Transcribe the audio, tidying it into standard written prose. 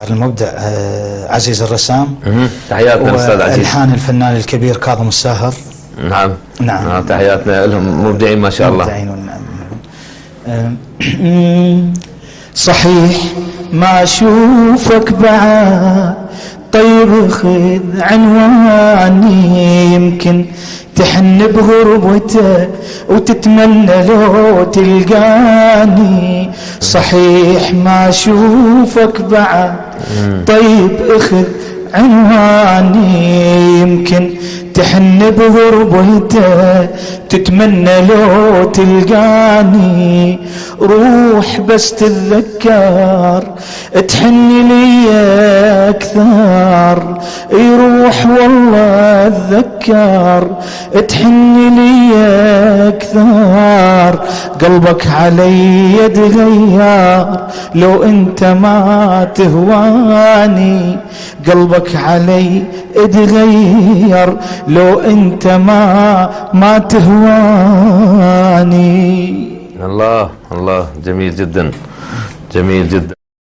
المبدع عزيز الرسام. تحياتنا للاستاذ عزيز. والحان الفنان الكبير كاظم الساهر. نعم تحياتنا لهم، مبدعين ما شاء الله. مبدعين. صحيح ما اشوفك بعد، طيب خذ عنواني، يمكن تحن بغربته وتتمنى لو تلقاني. صحيح ما اشوفك بعد، طيب اخذ عنواني، يمكن تحن بغربته تتمنى لو تلقاني. روح بس تتذكر تحن لي اكثر، يروح والله اتذكر تحن لي اكثر. قلبك علي يتغير لو انت ما تهواني، قلبك علي يتغير لو انت ما تهواني. الله جميل جدا، جميل جدا.